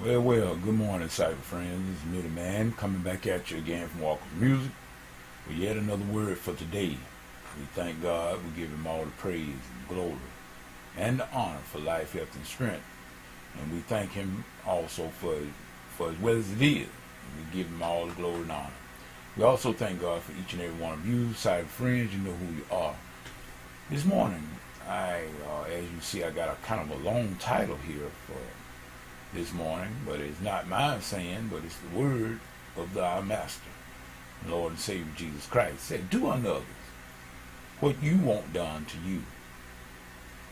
Well, good morning, cyber friends. This is Mitty Man coming back at you again from Walker Music with yet another word for today. We thank God, we give Him all the praise and glory and the honor for life, health, and strength. And we thank Him also for as well as it is. And we give Him all the glory and honor. We also thank God for each and every one of you, cyber friends. You know who you are. This morning, as you see, I got a kind of a long title here for this morning, but it's not mine saying, but it's the word of our Master, Lord and Savior Jesus Christ. It said, do unto others what you want done to you.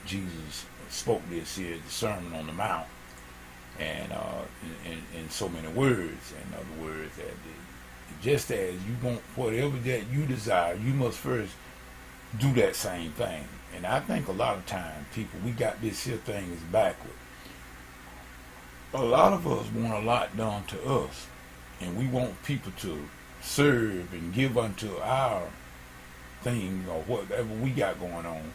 Jesus spoke this here, the Sermon on the Mount, and in so many words. In other words, that just as you want whatever that you desire, you must first do that same thing. And I think a lot of times, people, we got this here thing is backward. A lot of us want a lot done to us, and we want people to serve and give unto our thing or whatever we got going on,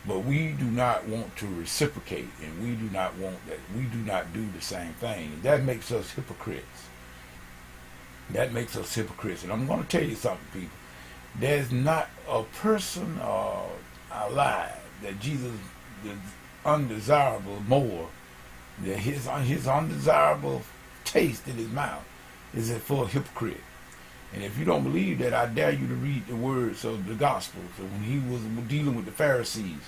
but we do not want to reciprocate, and we do not want that. We do not do the same thing. That makes us hypocrites. That makes us hypocrites. And I'm going to tell you something, people. There's not a person alive that Jesus is undesirable more. That his undesirable taste in his mouth is for a hypocrite. And if you don't believe that, I dare you to read the words of the gospel. So when he was dealing with the Pharisees,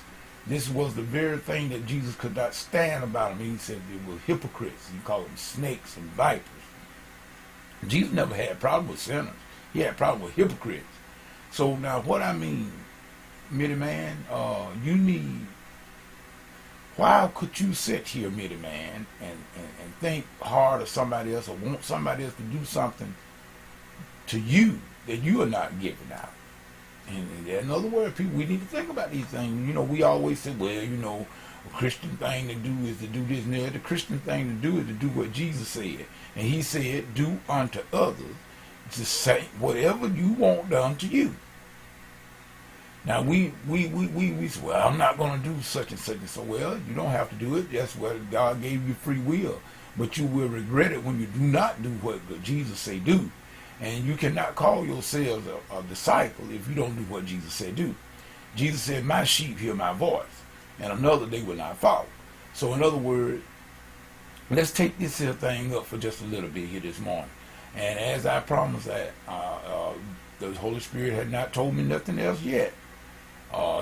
this was the very thing that Jesus could not stand about them. He said they were hypocrites. He called them snakes and vipers. Jesus never had a problem with sinners. He had a problem with hypocrites. So now what I mean, Mitty Man, you need. Why could you sit here, Mitty Man, and think hard of somebody else or want somebody else to do something to you that you are not giving out? And in other words, people, we need to think about these things. You know, we always say, well, you know, a Christian thing to do is to do this and that. The Christian thing to do is to do what Jesus said. And he said, do unto others the same, whatever you want done to you. Now we say, well, I'm not going to do such and such and so. Well, you don't have to do it. That's what God gave you free will. But you will regret it when you do not do what Jesus say do. And you cannot call yourselves a disciple if you don't do what Jesus said do. Jesus said, my sheep hear my voice, and another they will not follow. So in other words, let's take this here thing up for just a little bit here this morning. And as I promised that the Holy Spirit had not told me nothing else yet.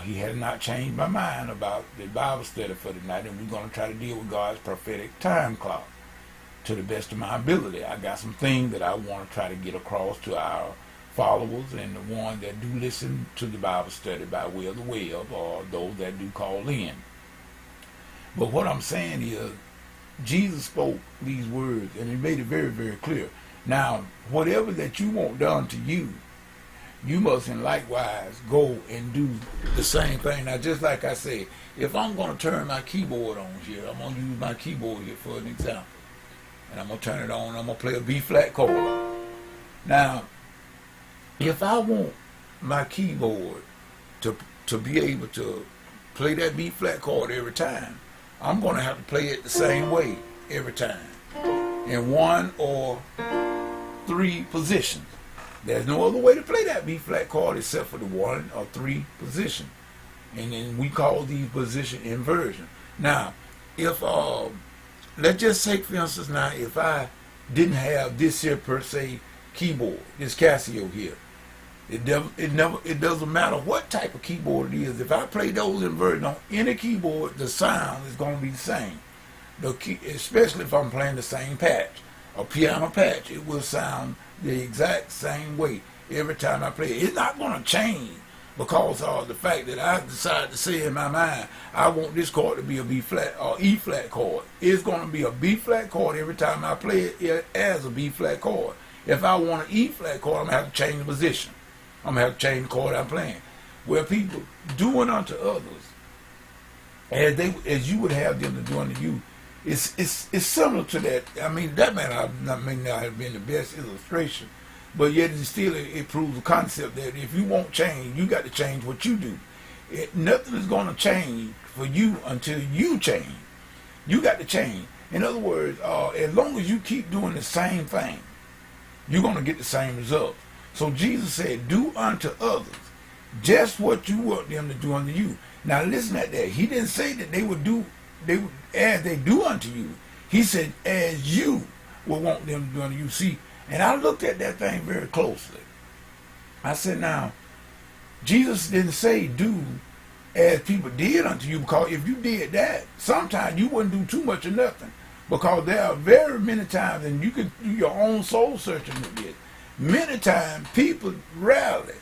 He has not changed my mind about the Bible study for tonight, and we're going to try to deal with God's prophetic time clock to the best of my ability. I got some things that I want to try to get across to our followers and the ones that do listen to the Bible study by way of the web or those that do call in. But what I'm saying is, Jesus spoke these words, and he made it very, very clear. Now, whatever that you want done to you, you must and likewise go and do the same thing. Now, just like I said, if I'm going to turn my keyboard on here, I'm going to use my keyboard here for an example. And I'm going to turn it on, I'm going to play a B flat chord. Now, if I want my keyboard to be able to play that B flat chord every time, I'm going to have to play it the same way every time in one or three positions. There's no other way to play that B flat chord except for the one or three position. And then we call these position inversion. Now, if let's just take for instance now, if I didn't have this here per se keyboard, this Casio here, it doesn't matter what type of keyboard it is. If I play those inversions on any keyboard, the sound is going to be the same. Especially if I'm playing the same patch, a piano patch, it will sound the exact same way every time I play it. It's not going to change because of the fact that I decided to say in my mind, I want this chord to be a B flat or E flat chord. It's going to be a B flat chord every time I play it as a B flat chord. If I want an E flat chord, I'm going to have to change the position. I'm going to have to change the chord I'm playing. Where people doing unto others as you would have them to do unto you, it's similar to that. I mean, that may not have been the best illustration, but yet it proves the concept that if you want change, you got to change what you do. Nothing is going to change for you until you change. You got to change. In other words, as long as you keep doing the same thing, you're going to get the same results. So Jesus said, do unto others just what you want them to do unto you. Now listen at that. He didn't say that they would do as they do unto you. He said, as you will want them to do unto you. See, and I looked at that thing very closely. I said, now, Jesus didn't say do as people did unto you, because if you did that, sometimes you wouldn't do too much of nothing. Because there are very many times, and you can do your own soul searching with this. Many times people rarely,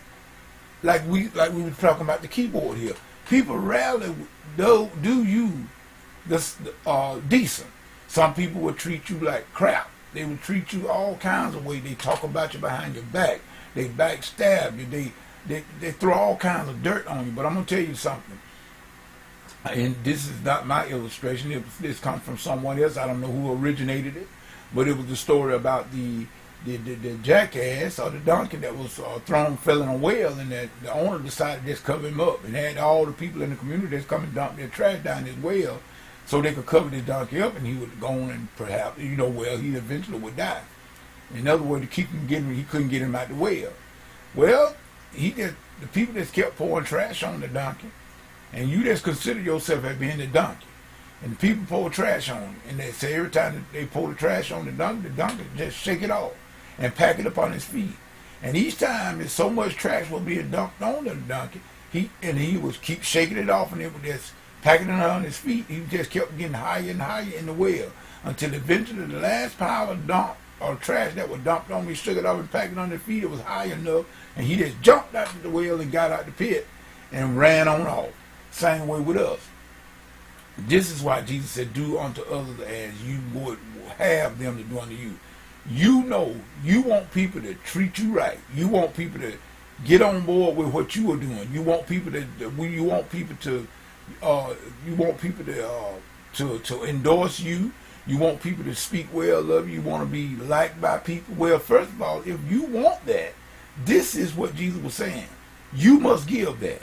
like we were talking about the keyboard here, people rarely do you decent. Some people will treat you like crap. They will treat you all kinds of ways. They talk about you behind your back. They backstab you. They throw all kinds of dirt on you. But I'm going to tell you something. And this is not my illustration. This comes from someone else. I don't know who originated it. But it was the story about the jackass or the donkey that was fell in a well, and that the owner decided to just cover him up and had all the people in the community that's come and dump their trash down his well so they could cover the donkey up, and he would go on and perhaps, he eventually would die. In other words, to keep him he couldn't get him out the well. Well, the people just kept pouring trash on the donkey, and you just consider yourself as being the donkey. And the people pour trash on him, and they say every time that they pour the trash on the donkey just shake it off and pack it up on his feet. And each time there's so much trash was being dumped on the donkey, he would keep shaking it off, and it would just packing it on his feet. He just kept getting higher and higher in the well until eventually the last pile of dump or trash that was dumped on him, he shook it off and packed it on his feet. It was high enough, and he just jumped out of the well and got out the pit and ran on off. Same way with us. This is why Jesus said, do unto others as you would have them to do unto you. You know, you want people to treat you right. You want people to get on board with what you are doing. You want people to endorse you. You want people to speak well of you. You want to be liked by people. Well, first of all, if you want that, this is what Jesus was saying. You must give that.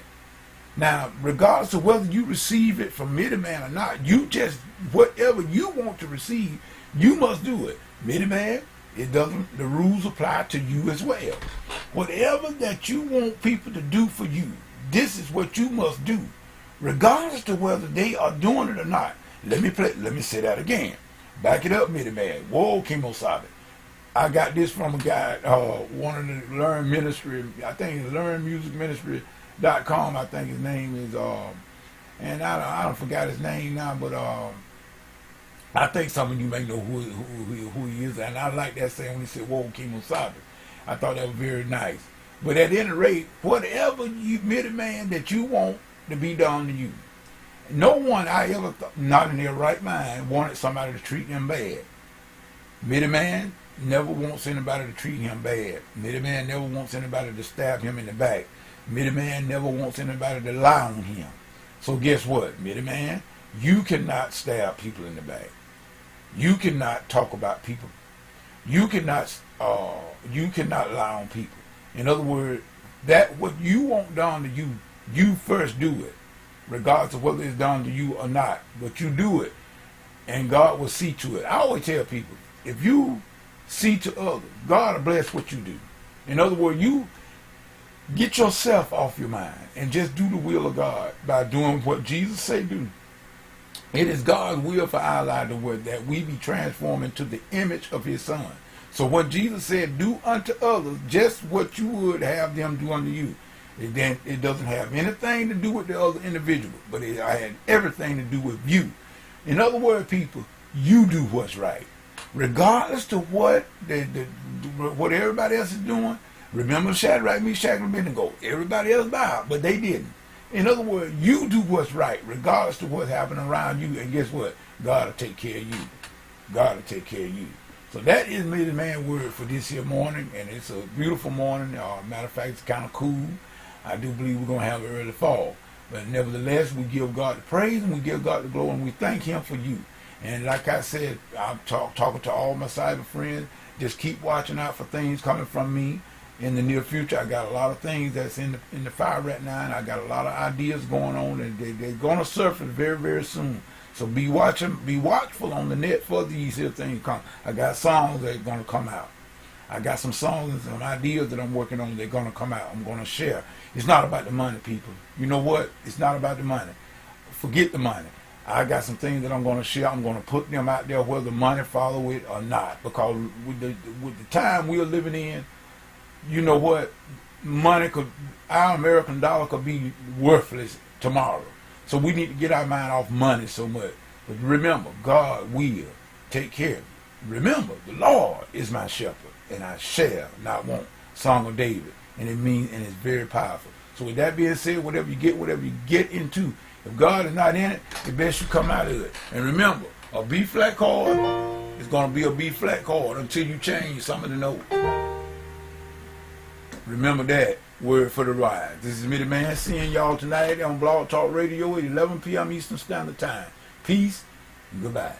Now, regardless of whether you receive it from middleman or not, you just, whatever you want to receive, you must do it. Middleman, the rules apply to you as well. Whatever that you want people to do for you, this is what you must do, regardless of whether they are doing it or not. Let me say that again. Back it up, middleman. Whoa, Kemosabe. I got this from a guy, one of the Learn Ministry, I think it's LearnMusicMinistry.com, I think his name is, and I don't forgot his name now, but I think some of you may know who he is, and I like that saying when he said, whoa, Kemosabe. I thought that was very nice. But at any rate, whatever you, middleman, that you want to be done to you, no one I ever thought, not in their right mind, wanted somebody to treat them bad. Middleman never wants anybody to treat him bad. Middleman never wants anybody to stab him in the back. Middleman never wants anybody to lie on him. So guess what, middleman? You cannot stab people in the back. You cannot talk about people. You cannot lie on people. In other words, that what you want done to you, you first do it, regardless of whether it's done to you or not. But you do it, and God will see to it. I always tell people, if you see to others, God will bless what you do. In other words, you get yourself off your mind and just do the will of God by doing what Jesus said do. It is God's will for our life that we be transformed into the image of his son. So what Jesus said, do unto others just what you would have them do unto you. It doesn't have anything to do with the other individual, but it had everything to do with you. In other words, people, you do what's right. Regardless to what everybody else is doing. Remember Shadrach, Meshach, and Abednego. Everybody else bowed, but they didn't. In other words, you do what's right, regardless to what's happening around you, and guess what? God will take care of you. God will take care of you. So that is middleman word for this here morning, and it's a beautiful morning. Matter of fact, it's kind of cool. I do believe we're going to have an early fall. But nevertheless, we give God the praise and we give God the glory, and we thank him for you. And like I said, I'm talking to all my cyber friends. Just keep watching out for things coming from me in the near future. I got a lot of things that's in the fire right now, and I got a lot of ideas going on, and they're going to surface very, very soon. So be watchful on the net for these here things come. I got songs that are gonna come out. I got some songs and some ideas that I'm working on. They're gonna come out. I'm gonna share. It's not about the money, people. You know what? It's not about the money. Forget the money. I got some things that I'm gonna share. I'm gonna put them out there whether money follow it or not. Because with the time we're living in, you know what? Money could, our American dollar could be worthless tomorrow. So we need to get our mind off money so much. But remember, God will take care of you. Remember, the Lord is my shepherd, and I shall not want. Song of David. And it means, and it's very powerful. So with that being said, whatever you get into, if God is not in it, the best you come out of it. And remember, a B flat chord is going to be a B flat chord until you change some of the notes. Remember that. Word for the ride. This is me, the man, seeing y'all tonight on Blog Talk Radio at 11 p.m. Eastern Standard Time. Peace and goodbye.